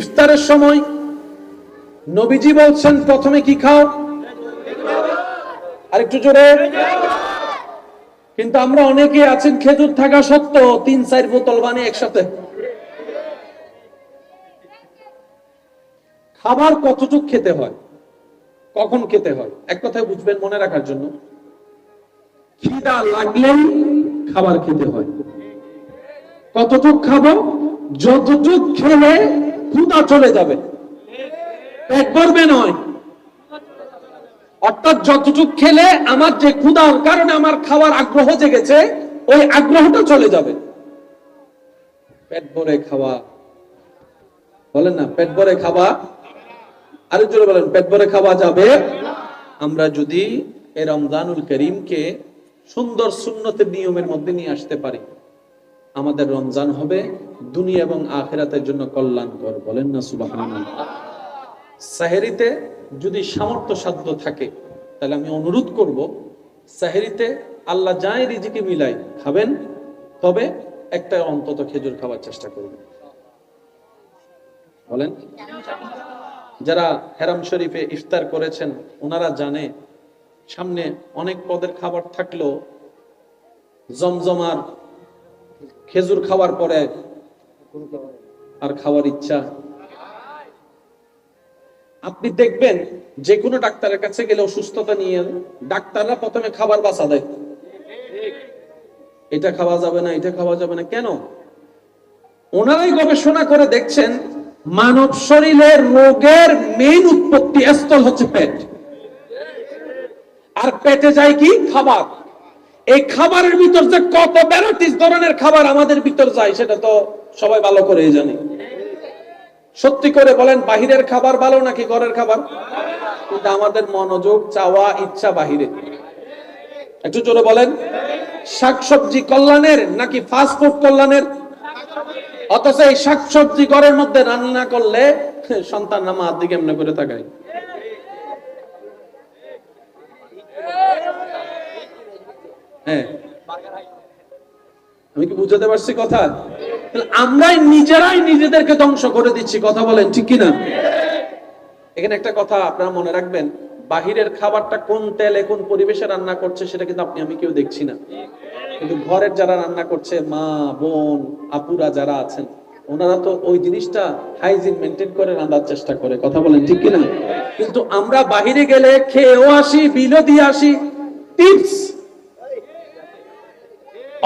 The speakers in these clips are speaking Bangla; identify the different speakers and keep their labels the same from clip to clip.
Speaker 1: ইফতারের সময় নবীজি বলছেন প্রথমে কি খাও? আরেকটু জোরে। কিন্তু আমরা অনেকে আছেন খেজুর থাকা সত্ত্বেও 3-4 বোতল বানিয়ে একসাথে। খাবার কতটুক খেতে হয়, কখন খেতে হয়, এক কথায় বুঝবেন মনে রাখার জন্য, খিদা লাগলেই খাবার খেতে হয়। কতটুক খাবো? যতটুক খেলে ক্ষুধা চলে যাবে, পেট ভরবে নয়। অর্থাৎ যতটুক খেলে আমার যে ক্ষুধার কারণে আমার খাওয়ার আগ্রহ জেগেছে, ওই আগ্রহটা চলে যাবে। পেট ভরে খাওয়া, বলেন না পেট ভরে খাওয়া। আরেক জোরে বলেন পেট ভরে খাওয়া যাবে। আমরা যদি এই রমজানুল করিমকে সুন্দর সুন্নতের নিয়মের মধ্যে নিয়ে আসতে পারি, আমাদের রমজান হবে দুনিয়া এবং আখিরাতের জন্য কল্যাণকর। বলেন না সুবহানাল্লাহ। সাহেরিতে যদি সামর্থ্য সাধ্য থাকে, তাহলে আমি অনুরোধ করব, সাহেরিতে আল্লাহ যাই রিজিকে মিলাই খাবেন, তবে একটা অন্তত খেজুর খাওয়ার চেষ্টা করবেন। বলেন। যারা হেরাম শরীফে ইফতার করেছেন ওনারা জানে সামনে অনেক পদের খাবার থাকলেও জমজমার খেজুর খাওয়ার পরে আর খাওয়ার ইচ্ছা। আপনি দেখবেন যে কোনো ডাক্তারের কাছে গেলে অসুস্থতা নিয়ে ডাক্তাররা প্রথমে খাবার বাছা দেয়, এটা খাওয়া যাবে না, এটা খাওয়া যাবে না। কেন? ওনারাই গবেষণা করে দেখছেন মানব শরীরের রোগের মেইন উৎপত্তি স্থল হচ্ছে পেট, আর পেটে যায় কি? খাবার। এই খাবারের ভিতর যে কত ভ্যারাইটিস ধরনের খাবার আমাদের ভিতর যায় সেটা তো সবাই ভালো করেই জানে। সত্যি করে বলেন, বাহিরের খাবার ভালো নাকি ঘরের খাবার? কিন্তু আমাদের মনোযোগ, চাওয়া, ইচ্ছা বাহিরে। একটু জোরে বলেন। শাকসবজি কল্যাণের নাকি ফাস্ট ফুড কল্যাণের? অথচ এই শাকসবজি ঘরের মধ্যে রান্না করলে সন্তান আমার দিকে এমনি করে তাকায়। হ্যাঁ, আমি কি বুঝাতে পারছি কথা? আমরাই নিজেরাই নিজেদেরকে ধ্বংস করে দিচ্ছি। কথা বলেন ঠিক কিনা? এখানে একটা কথা আপনারা মনে রাখবেন, বাহিরের খাবারটা কোন তেলে কোন পরিবেশে রান্না করছে সেটা কিন্তু আপনি আমি কেউ দেখছি না, কিন্তু ঘরের যারা রান্না করছে, মা বোন আপুরা যারা আছেন, ওনারা তো ওই জিনিসটা হাইজিন মেনটেন করে রান্নার চেষ্টা করে। কথা বলেন ঠিক কিনা? কিন্তু আমরা বাহিরে গেলে খেয়েও আসি, বিলও দিয়ে আসি, টিপস।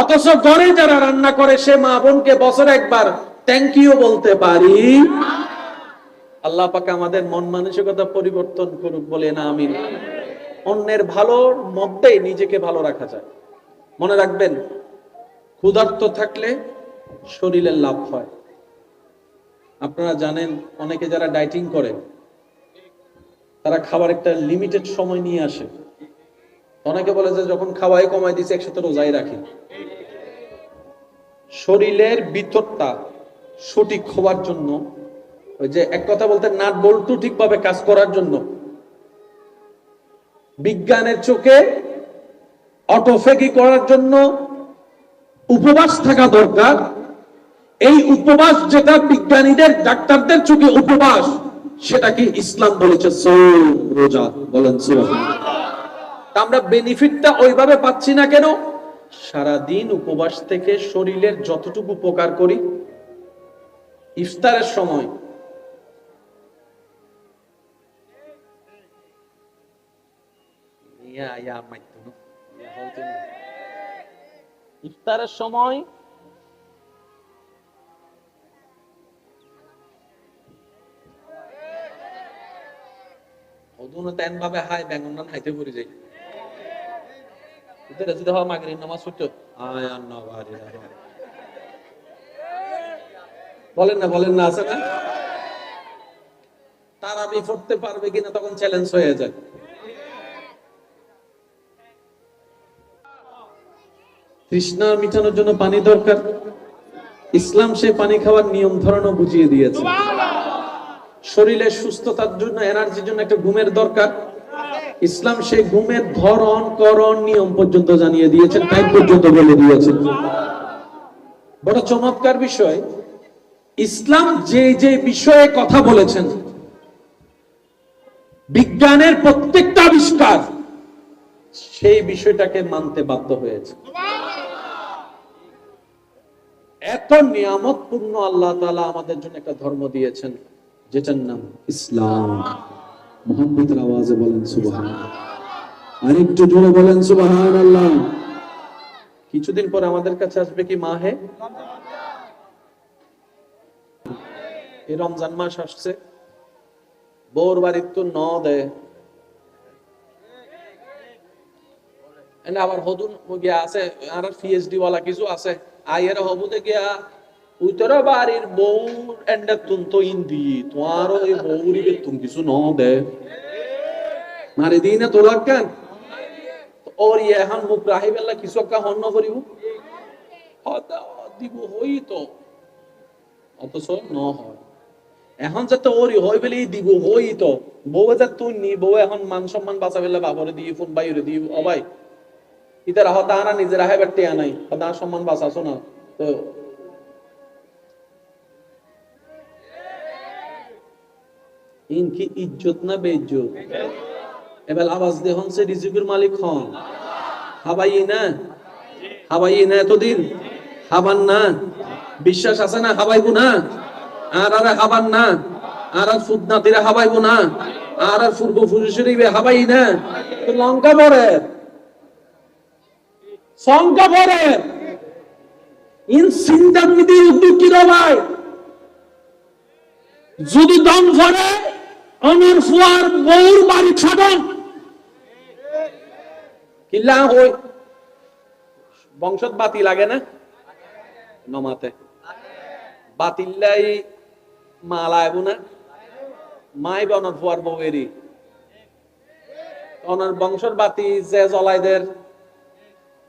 Speaker 1: অথচ ঘরে যারা রান্না করে সে মা বোনকে বছরে একবার থ্যাংক ইউ বলতে পারি। আল্লাহ পাক আমাদের মন মানসিকতা পরিবর্তন করুক, বলে না আমিন। অন্যের ভালোর মধ্যেই নিজেকে ভালো রাখা যায়। মনে রাখবেন, ক্ষুধার্ত থাকলে শরীরের লাভ হয়। আপনারা জানেন অনেকে যারা ডায়েটিং করে তারা খাবার একটা লিমিটেড সময় নিয়ে আসে। অনেকে বলে যে যখন খাওয়াই কমাই দিছে একসাথে রোজাই রাখি। শরীরের ভিতরটা সঠিক হওয়ার জন্য, ওই যে এক কথা বলতে নাট বল্টু ঠিকভাবে কাজ করার জন্য বিজ্ঞানের চোখে অটোফেগি করার জন্য উপবাস থাকা দরকার। এই উপবাস যেটা বিজ্ঞানীদের ডাক্তারদের চোখে উপবাস, সেটা কি ইসলাম বলেছে সওম, রোজা। বলেন সুবহানাল্লাহ। আমরা বেনিফিটটা ওইভাবে পাচ্ছি না কেন? সারা দিন উপবাস থেকে শরীরের যতটুকু উপকার করি, ইফতারের সময় ইফতারের সময় তেন ভাবে হাই বেঙ্গন নান হাইতে পড়ে যাই। যদি হয় মাগরিব নামাজ পড়তো, বলেন না বলেন না, আছে না? তারাবি পড়তে পারবে কিনা তখন চ্যালেঞ্জ হয়ে যায়। তৃষ্ণা মিটানোর জন্য পানি দরকার। ইসলাম সে পানি খাওয়ার নিয়ম ধরনও বুঝিয়ে দিয়েছে। শরীরের সুস্থতার জন্য, এনার্জির জন্য একটা ঘুমের দরকার। ইসলাম সেই ঘুমের ধরন করণ নিয়ম পর্যন্ত জানিয়ে দিয়েছেন, টাইম পর্যন্ত বলে দিয়েছেন। বড় চমৎকার বিষয়, ইসলাম যে যে বিষয়ে কথা বলেছেন, বিজ্ঞানের প্রত্যেকটা আবিষ্কার সেই বিষয়টাকে মানতে বাধ্য হয়েছে। এত নিয়ামতপূর্ণ আল্লাহ তাআলা আমাদের জন্য একটা ধর্ম দিয়েছেন যেটার নাম ইসলাম। মুহাম্মদের আওয়াজে বলেন সুবহানাল্লাহ, আরেকটু জোরে বলেন সুবহানাল্লাহ। কিছুদিন পর আমাদের কাছে আসবে কি মাহে, এই রমজান মাস আসছে, বউর বাড়ির তো ন দেয়, আবার হদুন গিয়া আছে আর পিএইচডি ওয়ালা কিছু আছে, আইয়ের হবুতে গিয়া উত্তর বাড়ির বউ এন্ডা তুন তো ইন্দি তোমার ওই বউরি বেতুন কিছু ন দে মারি দিই না তোলাক কেন ওর এখন মুখ রাহি বেলা কিছু একটা হন্য করিব দিব হই তো, অথচ ন হয় এখন যাতে ওরই হয় বলে দিব হই তো বউ যা তুই নি বউ এখন মান সম্মান বাঁচা ফেলে বাবরে দিয়ে ফোন বাইরে দিয়ে অবাই ইতার আহ তারা নিজের আহে বেটে আনাই তার সম্মান বাঁচাছো না তো ইনকি ইজ্জত না বেইজ্জত। এবার আওয়াজ দেখুন সে রিজিকের মালিক হন হাবাই না, হাবাই না এতদিন হাবান না, বিশ্বাস আছে না হাবাইবো না, আর আর হাবান না, আর আর ফুদনাতিরা হাবাইবো না, আর আর পূর্ব পুরুষের হাবাই না, তো লঙ্কা পরে সংখ্যা পরে ইন সিন্দার মিদি উদ্যোগ কি ভাই যদি দম ভরে আমার ফুয়ার বউর বাড়ি ছাড়েন কিল্লা হই বংশত বাতি লাগে না নমাতে বাতিল্লাই মালাইবো না মাই বনার ফুয়ার বউয়েরই ওনার বংশর বাতি যে জ্বলাইদের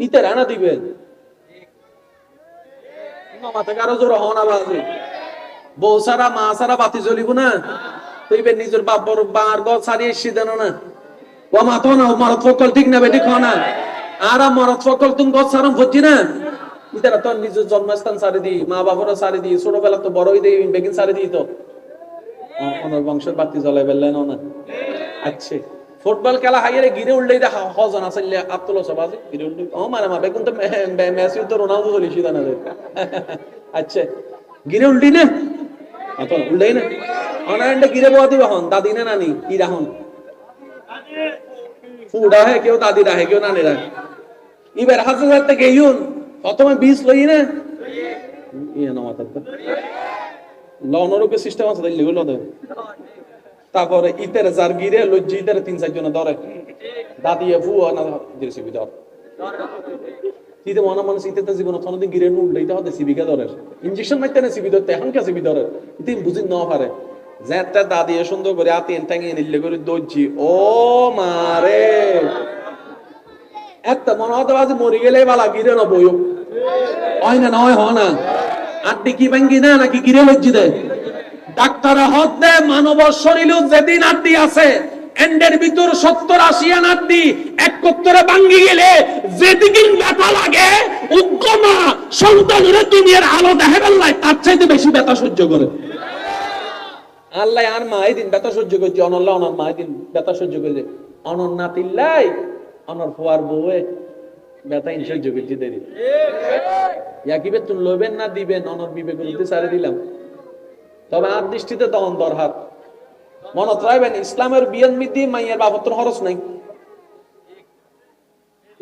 Speaker 1: ইতে রানা দিবেন নমাতে কারো জোর হন আবাজি বউ সারা মা সারা বাতি জ্বলিব না তুইবে নিজের বাবার বার গল সারিয়ে সিদানো না ও মা তো না মরত ফকল ঠিক না বেটি খানা আর মরত ফকল তুমি গছ সারম হচ্ছি না ইতারা তো নিজের জন্মস্থান সারি দি মা বাবারও সারি দি ছোটবেলা তো বড়ই দেই বেগিন সারি দি তো ওনার বংশের বাতি জ্বলাই বেললেন না। আচ্ছা ফুটবল খেলা হাইরে গিরে উল্লেই দেখা হজন আসলে আব্দুল সবাজি গিরে উল্লে ও মানে মা বেগুন তো মেসি তো রোনালদো চলিছি না আচ্ছা গিরে উল্টি না অত উল্লেই না অনারেন্ডে গিরে বয়া দিবা হন দাদি না নানি কি রাহন ফুডা হে কেউ দাদি রাহে কেউ নানি রাহে এবার হাজার থেকে ইউন প্রথমে 20 লই না ইয়ে না মাথা লনরকে সিস্টেম আছে তাইলে হলো না তারপরে ইতের যার গিরে লজ্জি ইতের 3-4 জন ধরে দাদি ফু না দিছি বিদর তিতে মনে মনে সিতে জীবন কোনদিন গিরে নুল লইতে হতে সিবিকা ধরে ইনজেকশন মারতে না সিবি ধরতে এখন কে সিবি ধরে ইতে বুঝি না পারে যেটা দাদি সুন্দর করে আতেন টাঙিয়ে নিলে করে দজ্জি ও মারে এত মনে হতে বাজে মরি গেলে বালা গিরে না বইও হয় না নয় হয় না আড্ডি কি ভাঙ্গি না নাকি গিরে লজ্জি দেয় ডাক্তার হতে মানব শরীরে যেদিন আড্ডি আছে এন্ডের ভিতর 70-80 আড্ডি একত্রে ভাঙ্গি গেলে যেদিন ব্যথা লাগে উগ্গমা সন্তানের দুনিয়ার আলো দেখে বেলায় তার চাইতে বেশি ব্যথা সহ্য করে আল্লাহ আর মাই দিন ব্যথা সহ্য করছে অনল্লাহ অনর মাই দিন ব্যথা সহ্য করছে অনর নাতিল্লাই অনর ফুয়ার বউয়ে ব্যথা সহ্য করছে দেরি ইয়াকিবে তুন লবেন না দিবেন অনর বিবেক করতে সারে দিলাম তবে আর দৃষ্টিতে তখন দরহাত মনত রাখবেন ইসলামের বিয়ান মিদি মাইয়ের বাপত্র খরচ নাই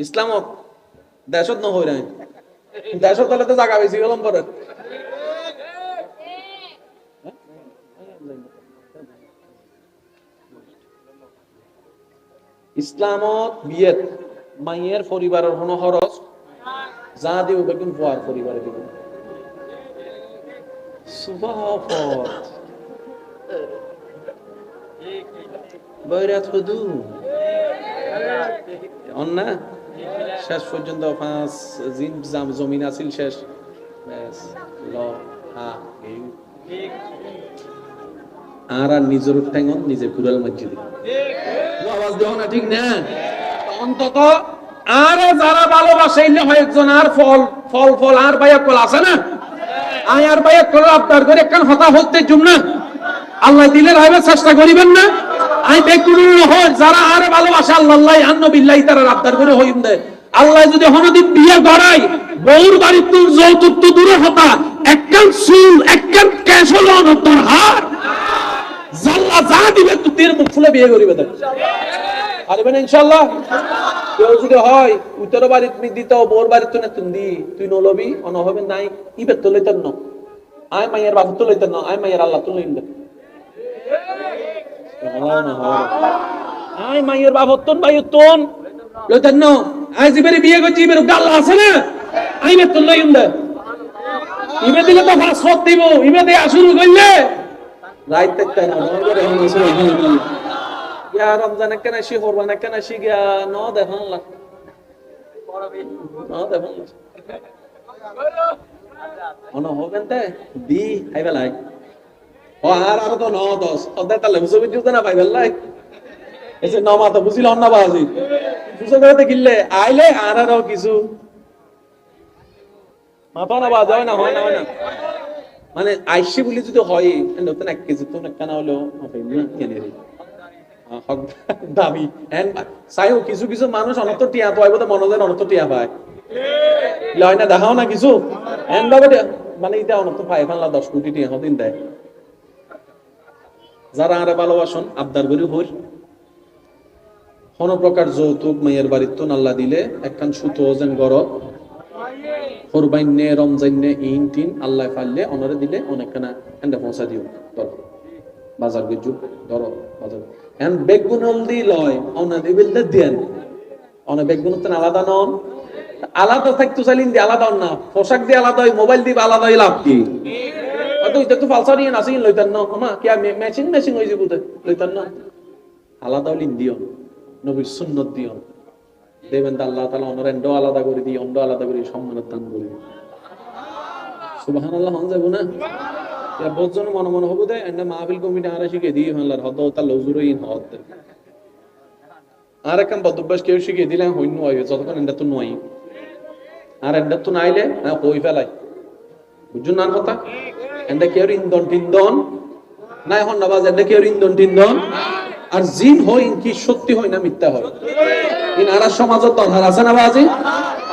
Speaker 1: ইসলামত দেশত ন হই নাই দেশত হলে তো জায়গা বেশি হলাম পরে ইসলামত বিয়েত মাইয়ের পরিবারের কোনো খরচ যা দিব বেগুন ফুয়ার পরিবারে দিব সুবহানাল্লাহ বৈরাত হুদু অন্না শেষ পর্যন্ত 5 জিন জমিন আছিল শেষ ব্যাস ল হা আর নিজের ঠ্যাঙ্গন নিজে কুরাল মসজিদে আওয়াজ দেও না ঠিক না অন্তত আর যারা ভালোবাসে ইলে হয় একজন আর ফল ফল ফল আর ভাইয়া কল আছে না আয়ার ভাই করে আবদার করে একখান হতা হতে জুম না আল্লাহ দিলে রাইবে চেষ্টা করিবেন না আই বেকুল হয় যারা আরে ভালোবাসে আল্লাহ আন্না বিল্লাহি তারা আবদার করে হইম দে আল্লাহ যদি হনদিন বিয়ে গড়াই বউর বাড়ির তুল যৌতুক তো দূরে হতা একখান চুল একখান ক্যাশ হলো অনন্তর হার জাল্লা যা দিবে তুই তীর মুখ ফুলে বিয়ে করিবে দেখ পারবেন ইনশাআল্লাহ কেউ যদি হয় উত্তর বাড়ি তুমি দিত বউর বাড়ি তো না তুমি তুই নলবি অন হবে নাই ইবে তো লইতেন না আয় মাইয়ার বাবু তো লইতেন না আয় মাইয়ার আল্লাহ তো লইন দে আয় মাইয়ার বাবু তোন ভাই তোন লইতেন না আয় জিবের বিয়ে করছি ইবের গাল আছে না আইবে তো লইন দে ইবে দিলে তো ফাঁস হত দিব ইবে দিয়ে শুরু করলে রাইতে তাই না নগরে হন সুবহানাল্লাহ ইয়া রমজান কেন শি কুরবান কেন শি গিয়া ন দেখুন আল্লাহ ন দেখুন অন হবেন তে দি আইবেলাই ও আর তো 9 10 ওদের তালে মুসবিদ জুতা না পাইবেলাই এসে নমা তো বুঝিল অন্য বাজি বুঝে করতে গিললে আইলে আরও কিছু মাথা না বাজ হয় না মানে আইসি বলি যদি হয় নতুন 1 কেজি তো কেন হলো কেনে রে দাবি এন্ড সাইও কিছু কিছু মানুষ অনত টিয়া তো আইবো তো মনোজের অনত টিয়া পায় লয় না দেখাও না কিছু এন্ড বাবা মানে এটা অনত পায় ফালা 10 কোটি টিয়া হদিন দেয় যারা আরে ভালোবাসন আবদার করি হই কোন প্রকার যৌতুক মায়ের বাড়ির তো আল্লাহ দিলে একখান সুতো যেন গড় কোরবাইনে রমজাইনে ইন তিন আল্লাহ ফাইলে অনরে দিলে অনেকখানা এন্ডা পৌঁছা দিও ধর বাজার গিজু ধর বাজার এন্ড বেগুনল দি লয় অনা দিবিল দেন অনা বেগুন তো আলাদা নন আলাদা থাকতো চাইলিন দি আলাদা না পোশাক দি আলাদা মোবাইল দি আলাদা লাভ কি অত এটা তো ফালসা নিয়ে নাসিন লইতান না আমা কি মেশিন হই যাবো লইতান না আলাদা লিন দিও নবীর সুন্নাত দিও দেবেন আল্লাহ তাআলা অনর এন্ড আলাদা করে দি অন্ড আলাদা করে সম্মানের দান করে সুবহানাল্লাহ হন যাবো না ইয়া বহুজন মনে হবো দে এন্ড মাহফিল কমিটি আরে শিখে দি আল্লাহর হদ ও তাআলা হুজুরই হদ আর একম বদবাস কেউ শিখে দিলে হইন হয় যতক্ষণ এন্ড তো নয় আর এন্ড তো নাইলে না কই ফেলাই বুঝুন না কথা এন্ড কেউ ইন্দন নাই হন নামাজ এন্ড কেউ ইন্দন আর জিন হয় কি সত্যি হয় না মিথ্যা হয় ইন আরা সমাজত দরকার আছে না বাজি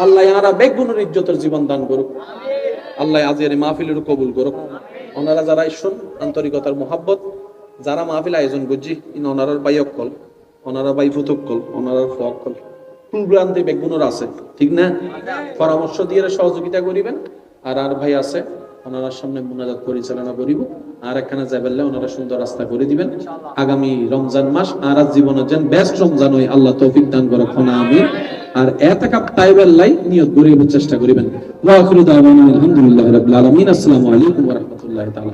Speaker 1: আল্লাহ ইয়ারা বেগুনের ইজ্জতের জীবন দান করুক আল্লাহ আজের মাহফিলের কবুল করুক ওনারা যারা শুন আন্তরিকতার মোহাব্বত যারা মাহফিল আয়োজন করছি ইন ওনারার বাইকল ওনারা বাই ফুতুকল ওনারার ফকল প্রোগ্রামতে বেগুনের আছে ঠিক না পরামর্শ দিয়ে সহযোগিতা করিবেন আর ভাই আছে ওনার সামনে মুনাজাত পরিচালনা করিব আর একখানা যাইবেলে ওনারা সুন্দর রাস্তা করে দিবেন আগামী রমজান মাস আর জীবনের যেন বেস্ট রমজান হয় আল্লাহ তৌফিক দান করুন আমিন আর এতাকাব তাইবের লাই নিয়ত করিব চেষ্টা করিবেন ওয়া আখিরু দাওয়ানা আলহামদুলিল্লাহি রাব্বিল আলামিন আসসালামু আলাইকুম ওয়া রাহমাতুল্লাহি তাআলা।